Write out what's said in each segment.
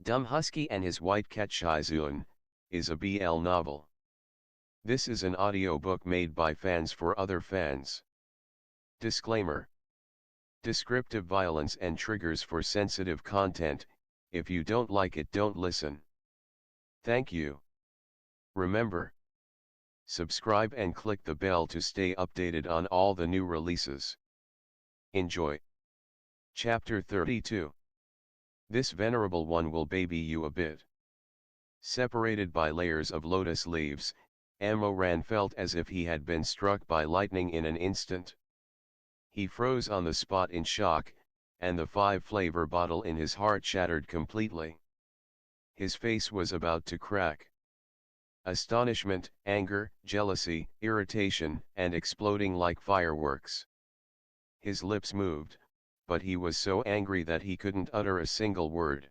Dumb Husky and His White Cat Shizun is a BL novel. This is an audiobook made by fans for other fans. Disclaimer. Descriptive violence and triggers for sensitive content. If you don't like it, don't listen. Thank you. Remember, subscribe and click the bell to stay updated on all the new releases. Enjoy. Chapter 32. This venerable one will baby you a bit. Separated by layers of lotus leaves, Amoran felt as if he had been struck by lightning in an instant. He froze on the spot in shock, and the 5-flavor bottle in his heart shattered completely. His face was about to crack. Astonishment, anger, jealousy, irritation, and exploding like fireworks. His lips moved, but he was so angry that he couldn't utter a single word.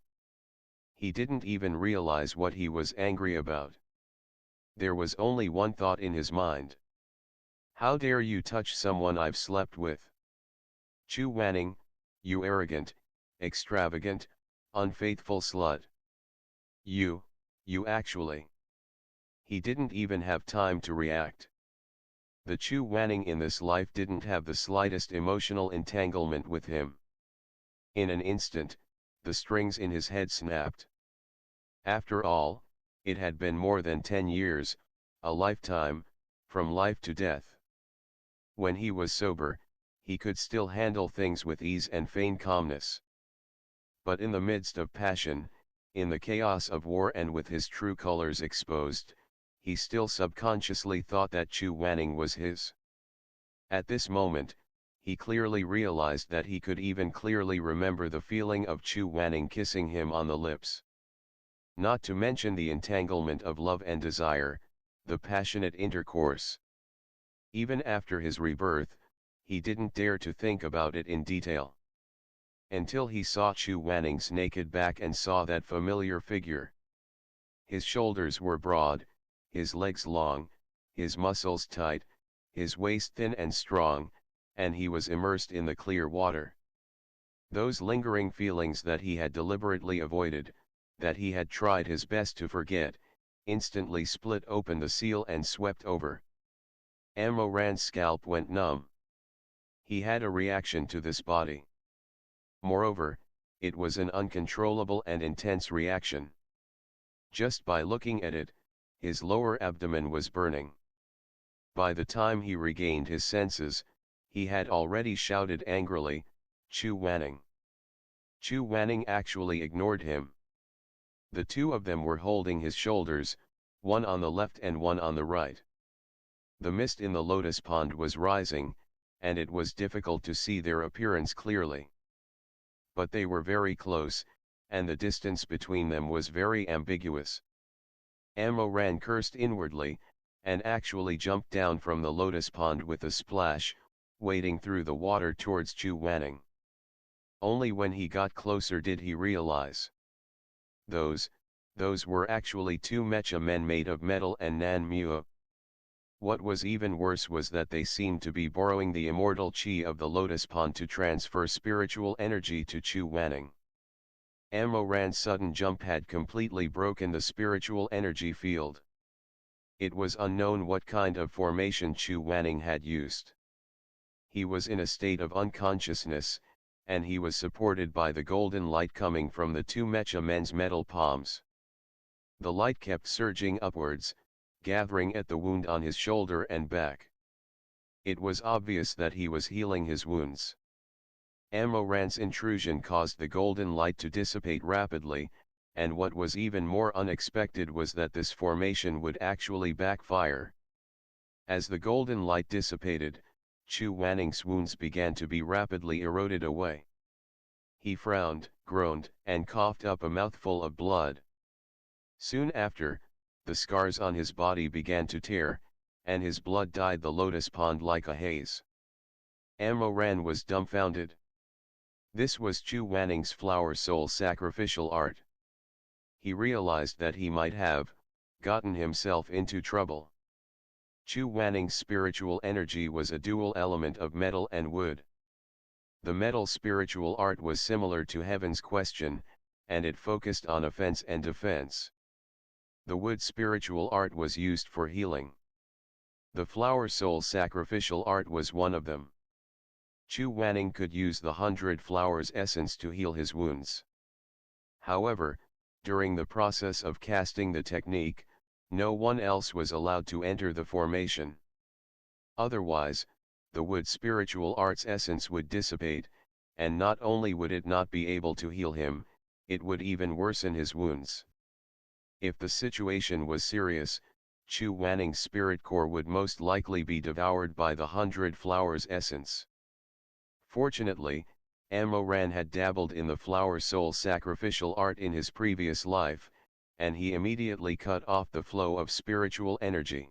He didn't even realize what he was angry about. There was only one thought in his mind. How dare you touch someone I've slept with? Chu Wanning, you arrogant, extravagant, unfaithful slut. You actually. He didn't even have time to react. The Chu Wanning in this life didn't have the slightest emotional entanglement with him. In an instant, the strings in his head snapped. After all, it had been more than 10 years, a lifetime, from life to death. When he was sober, he could still handle things with ease and feign calmness. But in the midst of passion, in the chaos of war and with his true colors exposed, he still subconsciously thought that Chu Wanning was his. At this moment, he clearly realized that he could even clearly remember the feeling of Chu Wanning kissing him on the lips. Not to mention the entanglement of love and desire, the passionate intercourse. Even after his rebirth, he didn't dare to think about it in detail. Until he saw Chu Wanning's naked back and saw that familiar figure. His shoulders were broad, his legs long, his muscles tight, his waist thin and strong, and he was immersed in the clear water. Those lingering feelings that he had deliberately avoided, that he had tried his best to forget, instantly split open the seal and swept over. Amoran's scalp went numb. He had a reaction to this body. Moreover, it was an uncontrollable and intense reaction. Just by looking at it, his lower abdomen was burning. By the time he regained his senses, he had already shouted angrily, "Chu Wanning!" Chu Wanning actually ignored him. The two of them were holding his shoulders, one on the left and one on the right. The mist in the lotus pond was rising, and it was difficult to see their appearance clearly. But they were very close, and the distance between them was very ambiguous. Amoran cursed inwardly, and actually jumped down from the lotus pond with a splash, wading through the water towards Chu Wanning. Only when he got closer did he realize. Those were actually two mecha men made of metal and nan mua. What was even worse was that they seemed to be borrowing the immortal chi of the lotus pond to transfer spiritual energy to Chu Wanning. Amoran's sudden jump had completely broken the spiritual energy field. It was unknown what kind of formation Chu Wanning had used. He was in a state of unconsciousness, and he was supported by the golden light coming from the two mecha men's metal palms. The light kept surging upwards, gathering at the wound on his shoulder and back. It was obvious that he was healing his wounds. Amoran's intrusion caused the golden light to dissipate rapidly, and what was even more unexpected was that this formation would actually backfire. As the golden light dissipated, Chu Wanning's wounds began to be rapidly eroded away. He frowned, groaned, and coughed up a mouthful of blood. Soon after, the scars on his body began to tear, and his blood dyed the lotus pond like a haze. Amoran was dumbfounded. This was Chu Wanning's flower soul sacrificial art. He realized that he might have gotten himself into trouble. Chu Wanning's spiritual energy was a dual element of metal and wood. The metal spiritual art was similar to Heaven's question, and it focused on offense and defense. The wood spiritual art was used for healing. The flower soul sacrificial art was one of them. Chu Wanning could use the 100 flowers essence to heal his wounds. However, during the process of casting the technique, no one else was allowed to enter the formation. Otherwise, the wood spiritual art's essence would dissipate, and not only would it not be able to heal him, it would even worsen his wounds. If the situation was serious, Chu Wanning's spirit core would most likely be devoured by the 100 flowers essence. Fortunately, Amoran had dabbled in the flower soul sacrificial art in his previous life, and he immediately cut off the flow of spiritual energy.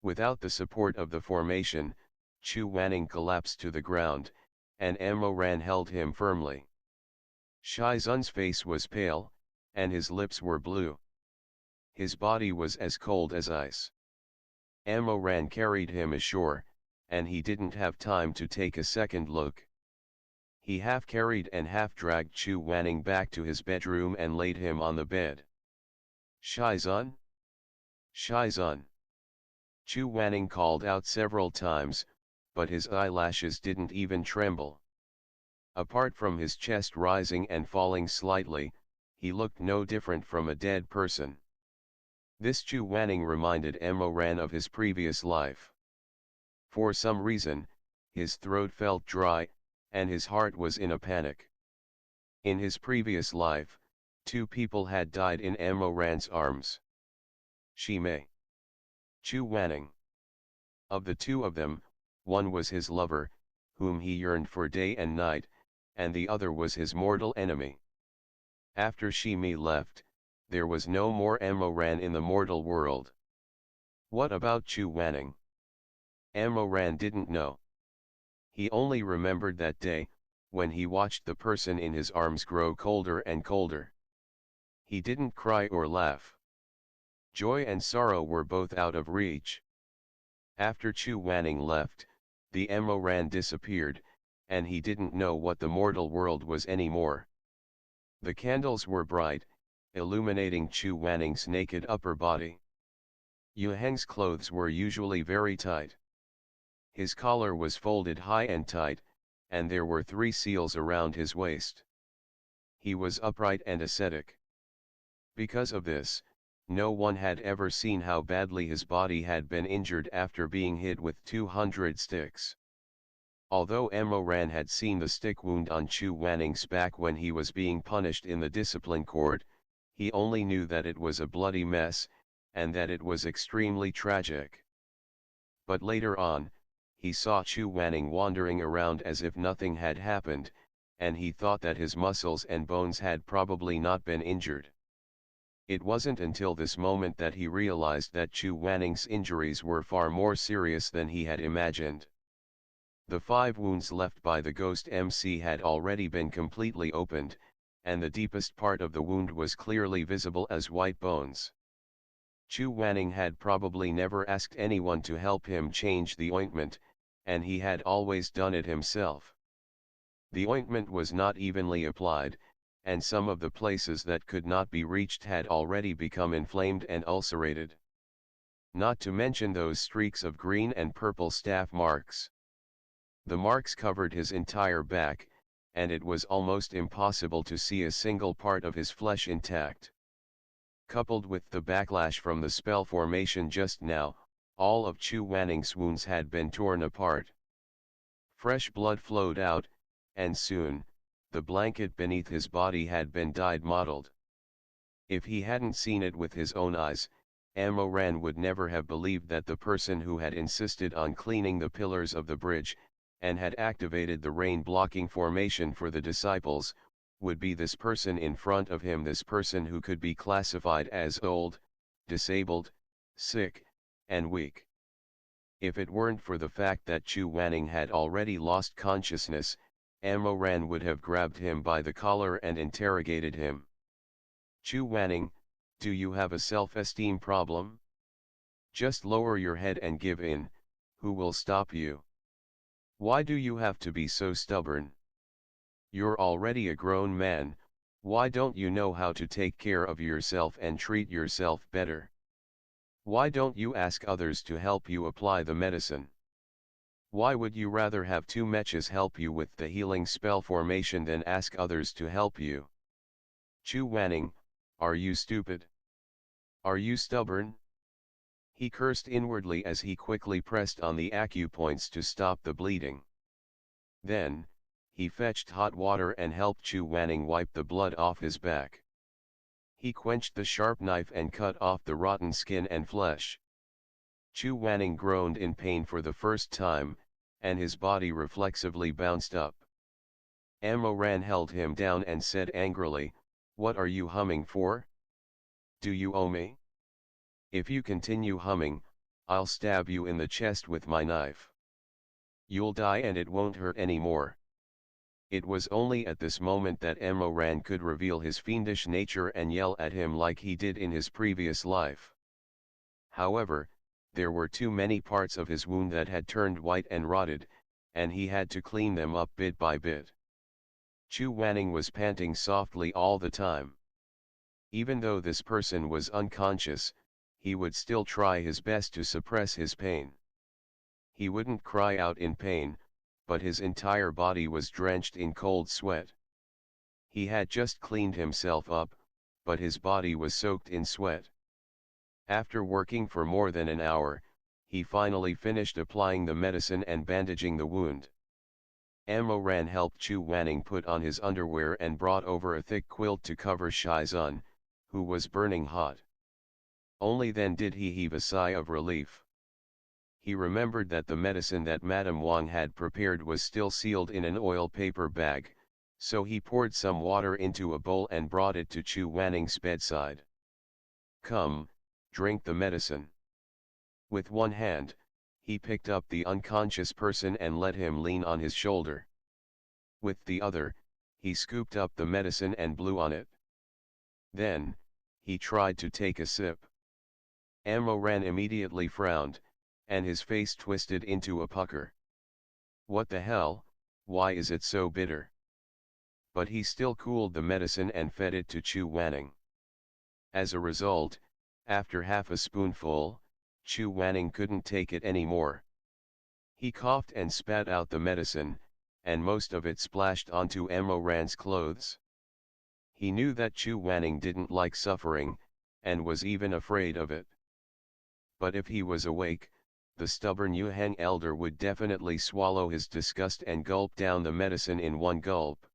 Without the support of the formation, Chu Wanning collapsed to the ground, and Amoran held him firmly. Shizun's face was pale, and his lips were blue. His body was as cold as ice. Amoran carried him ashore, and he didn't have time to take a second look. He half carried and half dragged Chu Wanning back to his bedroom and laid him on the bed. Shizun? Shizun! Chu Wanning called out several times, but his eyelashes didn't even tremble. Apart from his chest rising and falling slightly, he looked no different from a dead person. This Chu Wanning reminded Amoran of his previous life. For some reason, his throat felt dry, and his heart was in a panic. In his previous life, 2 people had died in Amoran's arms. Shimei. Chu Wanning. Of the 2 of them, one was his lover, whom he yearned for day and night, and the other was his mortal enemy. After Shimei left, there was no more Amoran in the mortal world. What about Chu Wanning? Amoran didn't know. He only remembered that day, when he watched the person in his arms grow colder and colder. He didn't cry or laugh. Joy and sorrow were both out of reach. After Chu Wanning left, the Amoran disappeared, and he didn't know what the mortal world was anymore. The candles were bright, illuminating Chu Wanning's naked upper body. Yu Heng's clothes were usually very tight. His collar was folded high and tight, and there were 3 seals around his waist. He was upright and ascetic. Because of this, no one had ever seen how badly his body had been injured after being hit with 200 sticks. Although Amoran had seen the stick wound on Chu Wanning's back when he was being punished in the discipline court, he only knew that it was a bloody mess, and that it was extremely tragic. But later on, he saw Chu Wanning wandering around as if nothing had happened, and he thought that his muscles and bones had probably not been injured. It wasn't until this moment that he realized that Chu Wanning's injuries were far more serious than he had imagined. The 5 wounds left by the ghost MC had already been completely opened, and the deepest part of the wound was clearly visible as white bones. Chu Wanning had probably never asked anyone to help him change the ointment, and he had always done it himself. The ointment was not evenly applied, and some of the places that could not be reached had already become inflamed and ulcerated. Not to mention those streaks of green and purple staph marks. The marks covered his entire back, and it was almost impossible to see a single part of his flesh intact. Coupled with the backlash from the spell formation just now, all of Chu Wanning's wounds had been torn apart. Fresh blood flowed out, and soon, the blanket beneath his body had been dyed mottled. If he hadn't seen it with his own eyes, Amoran would never have believed that the person who had insisted on cleaning the pillars of the bridge, and had activated the rain-blocking formation for the disciples, would be this person in front of him, this person who could be classified as old, disabled, sick, and weak. If it weren't for the fact that Chu Wanning had already lost consciousness, Amoran would have grabbed him by the collar and interrogated him. Chu Wanning, do you have a self-esteem problem? Just lower your head and give in, who will stop you? Why do you have to be so stubborn? You're already a grown man, Why don't you know how to take care of yourself and treat yourself better? Why don't you ask others to help you apply the medicine? Why would you rather have two mechas help you with the healing spell formation than ask others to help you? Chu Wanning, are you stupid? Are you stubborn? He cursed inwardly as he quickly pressed on the acupoints to stop the bleeding. Then, he fetched hot water and helped Chu Wanning wipe the blood off his back. He quenched the sharp knife and cut off the rotten skin and flesh. Chu Wanning groaned in pain for the first time, and his body reflexively bounced up. Amoran held him down and said angrily, "What are you humming for? Do you owe me? If you continue humming, I'll stab you in the chest with my knife. You'll die and it won't hurt anymore." It was only at this moment that Amoran could reveal his fiendish nature and yell at him like he did in his previous life. However, there were too many parts of his wound that had turned white and rotted, and he had to clean them up bit by bit. Chu Wanning was panting softly all the time. Even though this person was unconscious, he would still try his best to suppress his pain. He wouldn't cry out in pain, but his entire body was drenched in cold sweat. He had just cleaned himself up, but his body was soaked in sweat. After working for more than an hour, he finally finished applying the medicine and bandaging the wound. Amoran helped Chu Wanning put on his underwear and brought over a thick quilt to cover Shizun, who was burning hot. Only then did he heave a sigh of relief. He remembered that the medicine that Madame Wang had prepared was still sealed in an oil paper bag, so he poured some water into a bowl and brought it to Chu Wanning's bedside. "Come, drink the medicine." With one hand, he picked up the unconscious person and let him lean on his shoulder. With the other, he scooped up the medicine and blew on it. Then, he tried to take a sip. Amoran immediately frowned, and his face twisted into a pucker. "What the hell, why is it so bitter?" But he still cooled the medicine and fed it to Chu Wanning. As a result, after half a spoonful, Chu Wanning couldn't take it anymore. He coughed and spat out the medicine, and most of it splashed onto Amoran's clothes. He knew that Chu Wanning didn't like suffering, and was even afraid of it. But if he was awake, the stubborn Yuhang elder would definitely swallow his disgust and gulp down the medicine in one gulp.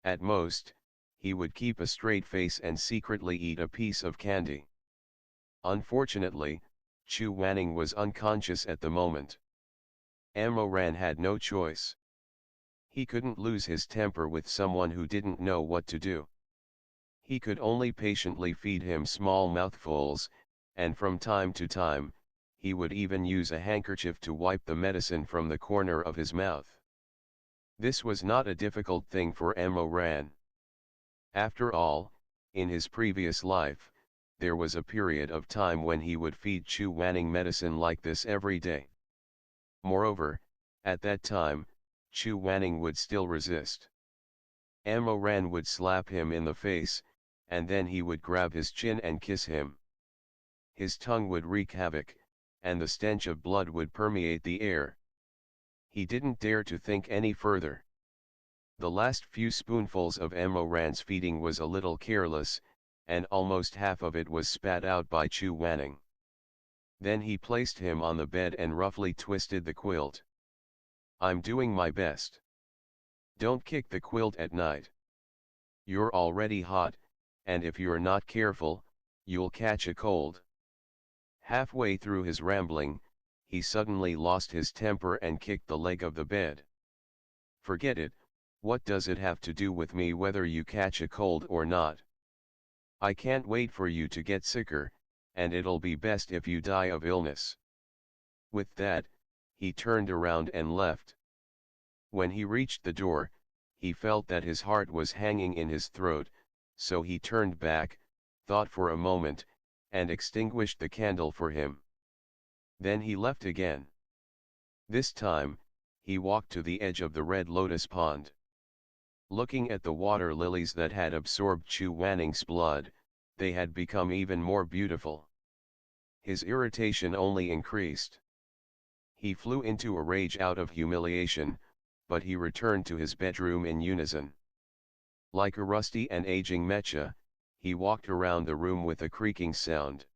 At most, he would keep a straight face and secretly eat a piece of candy. Unfortunately, Chu Wanning was unconscious at the moment. Amoran had no choice. He couldn't lose his temper with someone who didn't know what to do. He could only patiently feed him small mouthfuls, and from time to time, he would even use a handkerchief to wipe the medicine from the corner of his mouth. This was not a difficult thing for Amoran. After all, in his previous life, there was a period of time when he would feed Chu Wanning medicine like this every day. Moreover, at that time, Chu Wanning would still resist. Amoran would slap him in the face, and then he would grab his chin and kiss him. His tongue would wreak havoc, and the stench of blood would permeate the air. He didn't dare to think any further. The last few spoonfuls of Amoran's feeding was a little careless, and almost half of it was spat out by Chu Wanning. Then he placed him on the bed and roughly twisted the quilt. "I'm doing my best. Don't kick the quilt at night. You're already hot, and if you're not careful, you'll catch a cold." Halfway through his rambling, he suddenly lost his temper and kicked the leg of the bed. "Forget it, what does it have to do with me whether you catch a cold or not? I can't wait for you to get sicker, and it'll be best if you die of illness." With that, he turned around and left. When he reached the door, he felt that his heart was hanging in his throat, so he turned back, thought for a moment, and extinguished the candle for him. Then he left again. This time, he walked to the edge of the Red Lotus Pond. Looking at the water lilies that had absorbed Chu Wanning's blood, they had become even more beautiful. His irritation only increased. He flew into a rage out of humiliation, but he returned to his bedroom in unison. Like a rusty and aging mecha, he walked around the room with a creaking sound.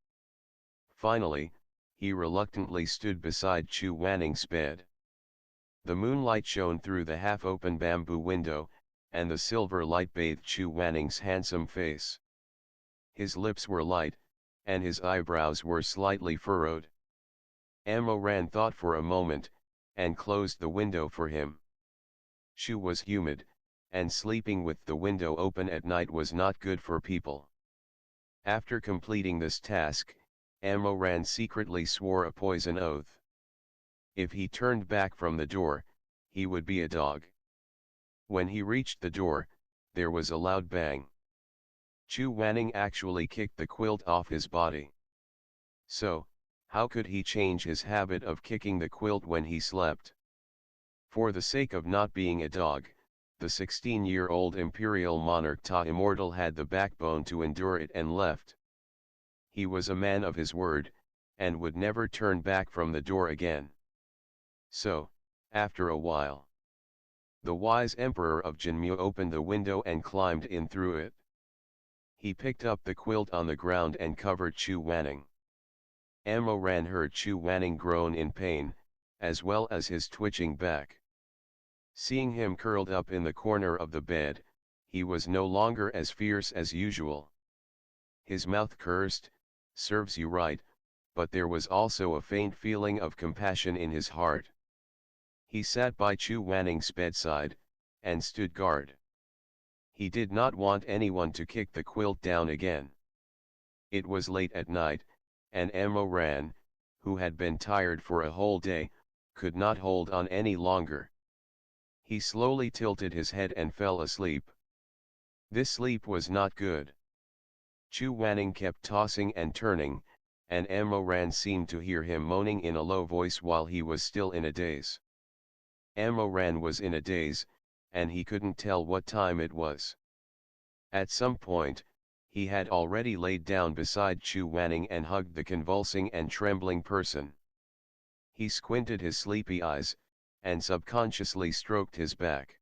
Finally, he reluctantly stood beside Chu Wanning's bed. The moonlight shone through the half-open bamboo window, and the silver light bathed Chu Wanning's handsome face. His lips were light, and his eyebrows were slightly furrowed. Amoran thought for a moment, and closed the window for him. Chu was humid, and sleeping with the window open at night was not good for people. After completing this task, Amoran secretly swore a poison oath. If he turned back from the door, he would be a dog. When he reached the door, there was a loud bang. Chu Wanning actually kicked the quilt off his body. So, how could he change his habit of kicking the quilt when he slept? For the sake of not being a dog, the 16-year-old imperial monarch Ta Immortal had the backbone to endure it and left. He was a man of his word, and would never turn back from the door again. So, after a while, the wise emperor of Jinmu opened the window and climbed in through it. He picked up the quilt on the ground and covered Chu Wanning. Amoran heard Chu Wanning groan in pain, as well as his twitching back. Seeing him curled up in the corner of the bed, he was no longer as fierce as usual. His mouth cursed, "Serves you right," but there was also a faint feeling of compassion in his heart. He sat by Chu Wanning's bedside, and stood guard. He did not want anyone to kick the quilt down again. It was late at night, and Amoran, who had been tired for a whole day, could not hold on any longer. He slowly tilted his head and fell asleep. This sleep was not good. Chu Wanning kept tossing and turning, and Amoran seemed to hear him moaning in a low voice while he was still in a daze. Amoran was in a daze, and he couldn't tell what time it was. At some point, he had already laid down beside Chu Wanning and hugged the convulsing and trembling person. He squinted his sleepy eyes, and subconsciously stroked his back.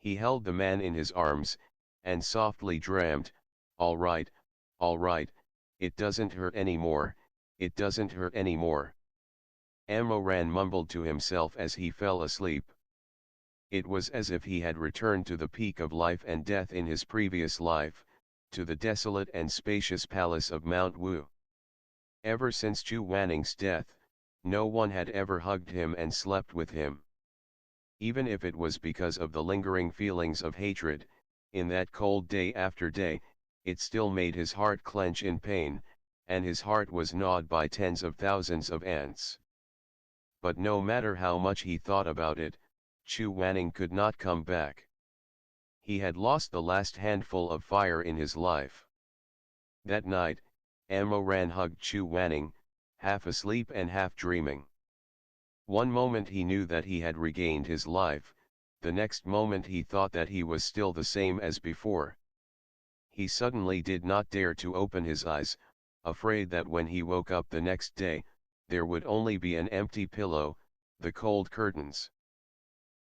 He held the man in his arms, and softly drammed, all right, it doesn't hurt anymore, it doesn't hurt anymore." Amoran mumbled to himself as he fell asleep. It was as if he had returned to the peak of life and death in his previous life, to the desolate and spacious palace of Mount Wu. Ever since Chu Wanning's death, no one had ever hugged him and slept with him. Even if it was because of the lingering feelings of hatred, in that cold day after day, it still made his heart clench in pain, and his heart was gnawed by tens of thousands of ants. But no matter how much he thought about it, Chu Wanning could not come back. He had lost the last handful of fire in his life. That night, Amoran hugged Chu Wanning, half asleep and half dreaming. One moment he knew that he had regained his life, the next moment he thought that he was still the same as before. He suddenly did not dare to open his eyes, afraid that when he woke up the next day, there would only be an empty pillow, the cold curtains.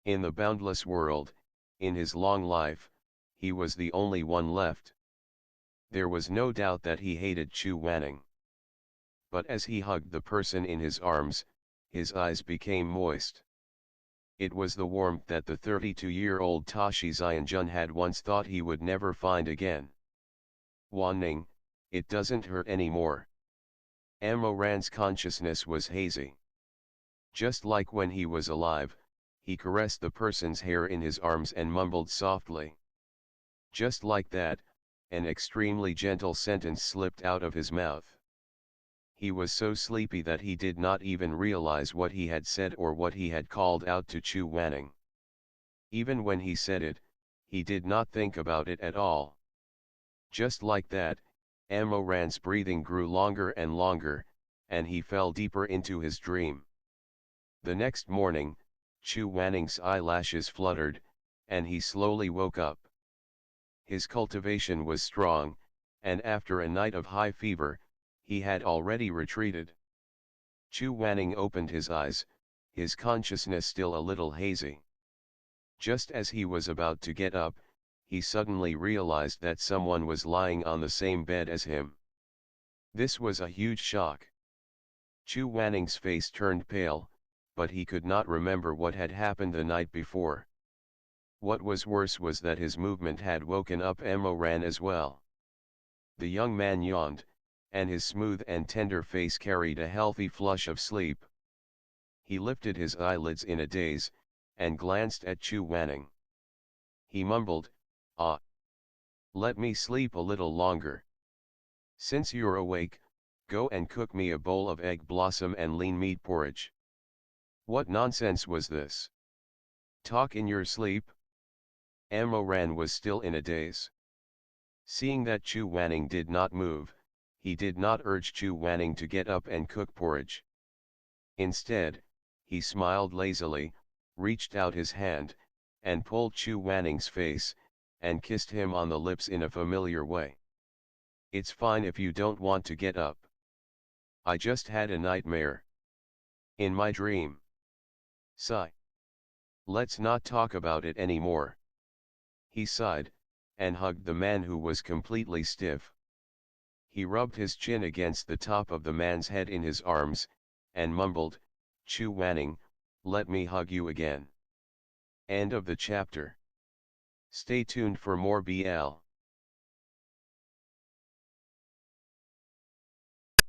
In the boundless world, in his long life, he was the only one left. There was no doubt that he hated Chu Wanning. But as he hugged the person in his arms, his eyes became moist. It was the warmth that the 32-year-old Ta Shixiong had once thought he would never find again. "Wanning, it doesn't hurt anymore." Amoran's consciousness was hazy. Just like when he was alive, he caressed the person's hair in his arms and mumbled softly. Just like that, an extremely gentle sentence slipped out of his mouth. He was so sleepy that he did not even realize what he had said or what he had called out to Chu Wanning. Even when he said it, he did not think about it at all. Just like that, Amoran's breathing grew longer and longer, and he fell deeper into his dream. The next morning, Chu Wanning's eyelashes fluttered, and he slowly woke up. His cultivation was strong, and after a night of high fever, he had already retreated. Chu Wanning opened his eyes, his consciousness still a little hazy. Just as he was about to get up, he suddenly realized that someone was lying on the same bed as him. This was a huge shock. Chu Wanning's face turned pale, but he could not remember what had happened the night before. What was worse was that his movement had woken up Emoran as well. The young man yawned, and his smooth and tender face carried a healthy flush of sleep. He lifted his eyelids in a daze, and glanced at Chu Wanning. He mumbled, "Ah. Let me sleep a little longer. Since you're awake, go and cook me a bowl of egg blossom and lean meat porridge." What nonsense was this? Talk in your sleep? Emoran was still in a daze. Seeing that Chu Wanning did not move, he did not urge Chu Wanning to get up and cook porridge. Instead, he smiled lazily, reached out his hand, and pulled Chu Wanning's face, and kissed him on the lips in a familiar way. "It's fine if you don't want to get up. I just had a nightmare. In my dream." Sigh. "Let's not talk about it anymore." He sighed, and hugged the man who was completely stiff. He rubbed his chin against the top of the man's head in his arms, and mumbled, "Chu Wanning, let me hug you again." End of the chapter. Stay tuned for more BL.